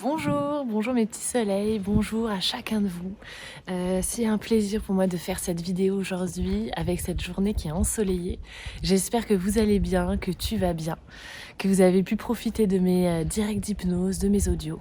Bonjour, bonjour mes petits soleils, bonjour à chacun de vous. C'est un plaisir pour moi de faire cette vidéo aujourd'hui avec cette journée qui est ensoleillée. J'espère que vous allez bien, que tu vas bien, que vous avez pu profiter de mes directs d'hypnose, de mes audios.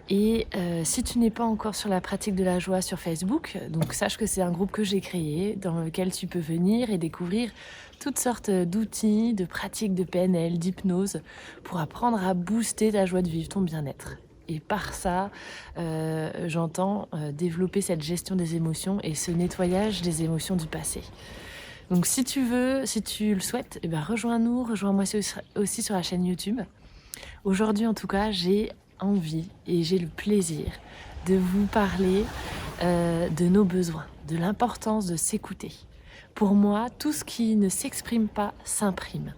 Et si tu n'es pas encore sur la pratique de la joie sur Facebook, donc sache que c'est un groupe que j'ai créé dans lequel tu peux venir et découvrir toutes sortes d'outils, de pratiques de PNL, d'hypnose pour apprendre à booster ta joie de vivre, ton bien-être. Et par ça, j'entends développer cette gestion des émotions et ce nettoyage des émotions du passé. Donc si tu veux, si tu le souhaites, rejoins-nous, rejoins-moi aussi sur la chaîne YouTube. Aujourd'hui en tout cas, j'ai envie et j'ai le plaisir de vous parler de nos besoins, de l'importance de s'écouter. Pour moi, tout ce qui ne s'exprime pas s'imprime.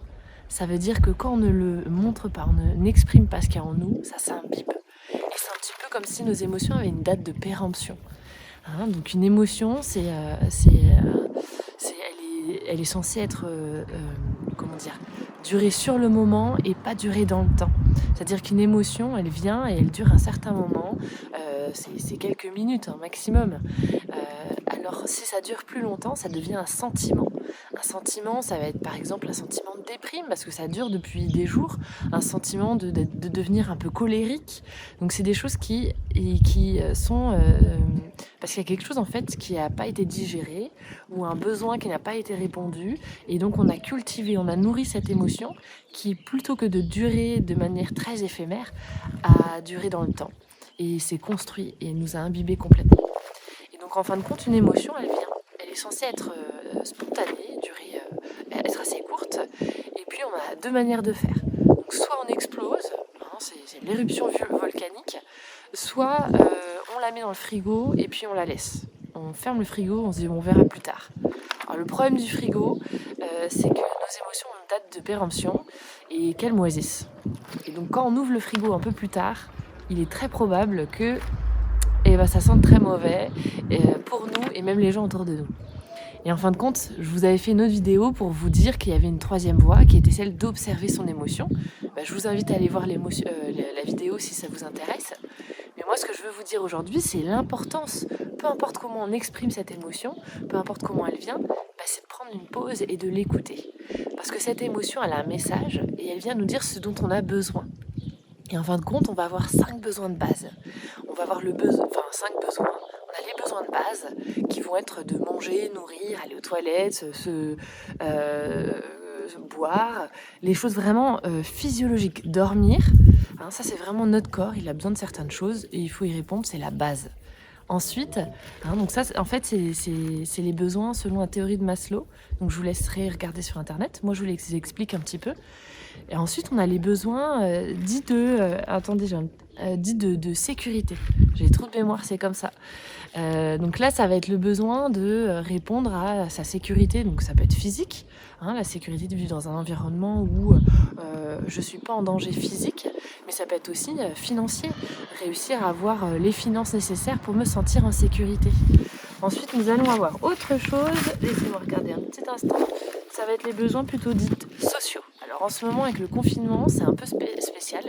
Ça veut dire que quand on ne le montre pas, on n'exprime pas ce qu'il y a en nous, ça s'imbibe. Et c'est un petit peu comme si nos émotions avaient une date de péremption. Donc une émotion, elle est censée être, durer sur le moment et pas durer dans le temps. C'est-à-dire qu'une émotion, elle vient et elle dure un certain moment, c'est quelques minutes maximum. Alors si ça dure plus longtemps, ça devient un sentiment. Un sentiment, ça va être par exemple un sentiment de déprime parce que ça dure depuis des jours, un sentiment de devenir un peu colérique. Donc c'est des choses qui sont... parce qu'il y a quelque chose en fait qui n'a pas été digéré ou un besoin qui n'a pas été répondu et donc on a cultivé, on a nourri cette émotion qui plutôt que de durer de manière très éphémère a duré dans le temps et s'est construit et nous a imbibé complètement. Et donc en fin de compte une émotion elle vient, elle est censée être spontanée, durer, être assez courte et puis on a deux manières de faire. Donc soit on explose, c'est l'éruption volcanique, soit on la met dans le frigo et puis on la laisse. On ferme le frigo, on se dit on verra plus tard. Alors le problème du frigo, c'est que nos émotions ont une date de péremption et qu'elles moisissent. Et donc quand on ouvre le frigo un peu plus tard, il est très probable que ça sente très mauvais pour nous et même les gens autour de nous. Et en fin de compte, je vous avais fait une autre vidéo pour vous dire qu'il y avait une troisième voie qui était celle d'observer son émotion. Je vous invite à aller voir la vidéo si ça vous intéresse. Mais moi, ce que je veux vous dire aujourd'hui, c'est l'importance, peu importe comment on exprime cette émotion, peu importe comment elle vient, c'est de prendre une pause et de l'écouter. Parce que cette émotion, elle a un message et elle vient nous dire ce dont on a besoin. Et en fin de compte, on va avoir 5 besoins de base. On va avoir 5 besoins. On a les besoins de base qui vont être de manger, nourrir, aller aux toilettes, boire, les choses vraiment physiologiques. Dormir, ça c'est vraiment notre corps, il a besoin de certaines choses et il faut y répondre, c'est la base. Ensuite, donc ça en fait c'est les besoins selon la théorie de Maslow, donc je vous laisserai regarder sur internet, moi je vous les explique un petit peu. Et ensuite on a les besoins dits de sécurité. J'ai trop de mémoire, c'est comme ça. Donc là ça va être le besoin de répondre à sa sécurité, donc ça peut être physique, la sécurité de vivre dans un environnement où je suis pas en danger physique, mais ça peut être aussi financier, réussir à avoir les finances nécessaires pour me sentir en sécurité. Ensuite nous allons avoir autre chose, laissez-moi regarder un petit instant, ça va être les besoins plutôt dits sociaux. Alors en ce moment avec le confinement c'est un peu spécial,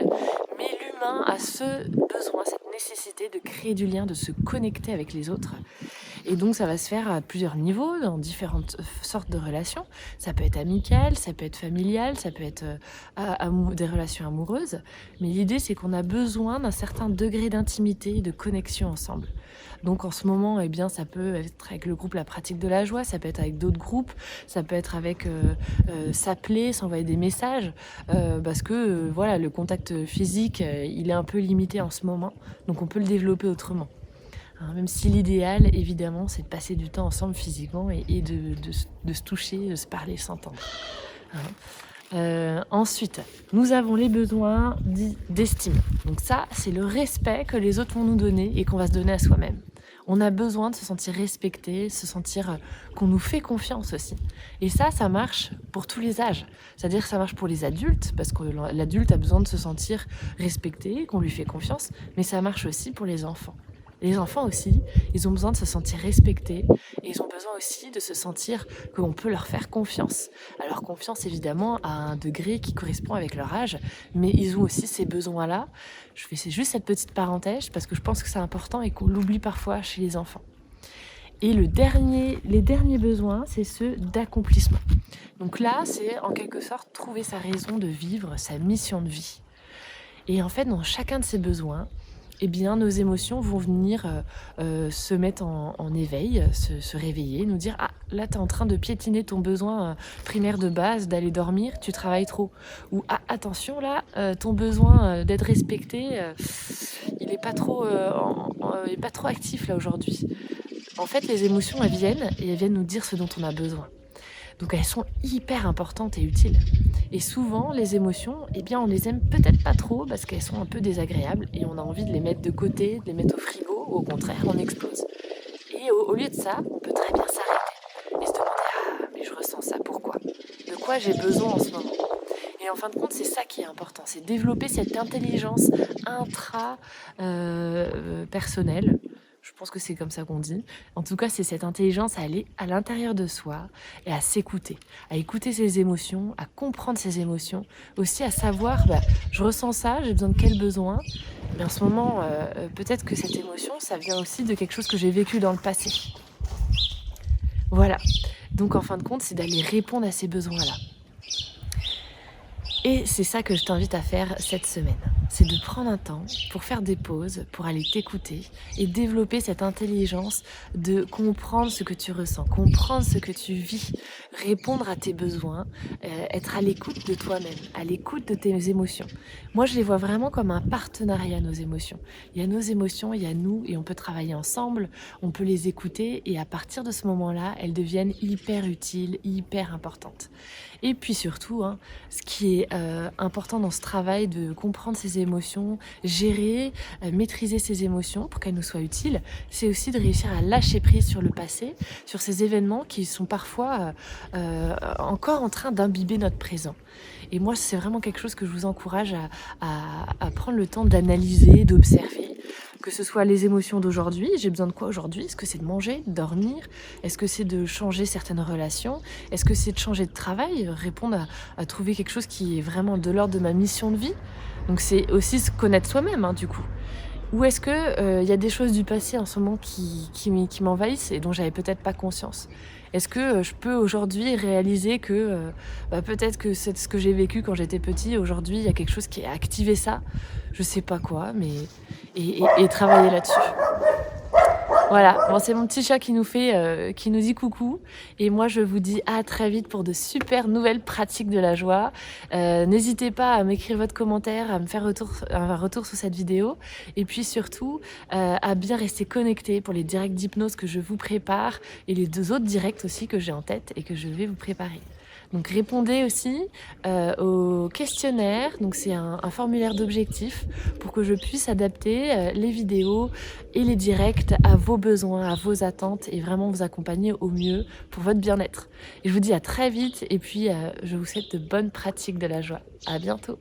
mais l'humain a ce besoin, cette nécessité de créer du lien, de se connecter avec les autres. Et donc ça va se faire à plusieurs niveaux, dans différentes sortes de relations. Ça peut être amical, ça peut être familial, ça peut être des relations amoureuses. Mais l'idée c'est qu'on a besoin d'un certain degré d'intimité et de connexion ensemble. Donc en ce moment, ça peut être avec le groupe La Pratique de la Joie, ça peut être avec d'autres groupes, ça peut être avec s'appeler, s'envoyer des messages, parce que le contact physique, il est un peu limité en ce moment, donc on peut le développer autrement. Même si l'idéal, évidemment, c'est de passer du temps ensemble physiquement et de se toucher, de se parler, s'entendre. Ensuite, nous avons les besoins d'estime. Donc ça, c'est le respect que les autres vont nous donner et qu'on va se donner à soi-même. On a besoin de se sentir respecté, se sentir qu'on nous fait confiance aussi. Et ça marche pour tous les âges. C'est-à-dire que ça marche pour les adultes, parce que l'adulte a besoin de se sentir respecté, qu'on lui fait confiance, mais ça marche aussi pour les enfants. Les enfants aussi, ils ont besoin de se sentir respectés et ils ont besoin aussi de se sentir qu'on peut leur faire confiance. Alors confiance évidemment à un degré qui correspond avec leur âge, mais ils ont aussi ces besoins-là. Je fais c'est juste cette petite parenthèse parce que je pense que c'est important et qu'on l'oublie parfois chez les enfants. Et les derniers besoins, c'est ceux d'accomplissement. Donc là, c'est en quelque sorte trouver sa raison de vivre, sa mission de vie. Et en fait, dans chacun de ces besoins, eh bien, nos émotions vont venir se mettre en éveil, se réveiller, nous dire: «Ah, là, tu es en train de piétiner ton besoin primaire de base d'aller dormir, tu travailles trop.» Ou: «Ah, attention, là, ton besoin d'être respecté, il n'est pas, il est pas trop actif là aujourd'hui.» En fait, les émotions, elles viennent et elles viennent nous dire ce dont on a besoin. Donc elles sont hyper importantes et utiles. Et souvent, les émotions, eh bien, on les aime peut-être pas trop parce qu'elles sont un peu désagréables et on a envie de les mettre de côté, de les mettre au frigo, ou au contraire, on explose. Et au lieu de ça, on peut très bien s'arrêter et se demander: «Ah, mais je ressens ça, pourquoi? De quoi j'ai besoin en ce moment?» Et en fin de compte, c'est ça qui est important, c'est développer cette intelligence personnelle. Je pense que c'est comme ça qu'on dit. En tout cas, c'est cette intelligence à aller à l'intérieur de soi et à écouter ses émotions, à comprendre ses émotions, aussi à savoir, je ressens ça, j'ai besoin de quel besoin. Mais en ce moment, peut-être que cette émotion, ça vient aussi de quelque chose que j'ai vécu dans le passé. Voilà. Donc en fin de compte, c'est d'aller répondre à ces besoins-là. Et c'est ça que je t'invite à faire cette semaine. C'est de prendre un temps pour faire des pauses, pour aller t'écouter et développer cette intelligence de comprendre ce que tu ressens, comprendre ce que tu vis, répondre à tes besoins, être à l'écoute de toi-même, à l'écoute de tes émotions. Moi, je les vois vraiment comme un partenariat, nos émotions. Il y a nos émotions, il y a nous et on peut travailler ensemble, on peut les écouter et à partir de ce moment-là, elles deviennent hyper utiles, hyper importantes. Et puis surtout, hein, ce qui est important dans ce travail de comprendre ses émotions, gérer, maîtriser ses émotions pour qu'elles nous soient utiles, c'est aussi de réussir à lâcher prise sur le passé, sur ces événements qui sont parfois encore en train d'imbiber notre présent. Et moi, c'est vraiment quelque chose que je vous encourage à prendre le temps d'analyser, d'observer, que ce soit les émotions d'aujourd'hui, j'ai besoin de quoi aujourd'hui? Est-ce que c'est de manger, de dormir? Est-ce que c'est de changer certaines relations? Est-ce que c'est de changer de travail? Répondre à trouver quelque chose qui est vraiment de l'ordre de ma mission de vie? Donc c'est aussi se connaître soi-même, hein, du coup. Ou est-ce que y a des choses du passé en ce moment qui m'envahissent et dont j'avais peut-être pas conscience? Est-ce que je peux aujourd'hui réaliser que peut-être que c'est ce que j'ai vécu quand j'étais petit, aujourd'hui il y a quelque chose qui a activé ça? Je sais pas quoi, mais et travailler là-dessus. Voilà, bon, c'est mon petit chat qui nous dit coucou. Et moi, je vous dis à très vite pour de super nouvelles pratiques de la joie. N'hésitez pas à m'écrire votre commentaire, à me faire un retour sur cette vidéo. Et puis surtout, à bien rester connecté pour les directs d'hypnose que je vous prépare et les 2 autres directs aussi que j'ai en tête et que je vais vous préparer. Donc répondez aussi au questionnaire, donc c'est un formulaire d'objectifs pour que je puisse adapter les vidéos et les directs à vos besoins, à vos attentes et vraiment vous accompagner au mieux pour votre bien-être. Et je vous dis à très vite et puis je vous souhaite de bonnes pratiques de la joie. À bientôt.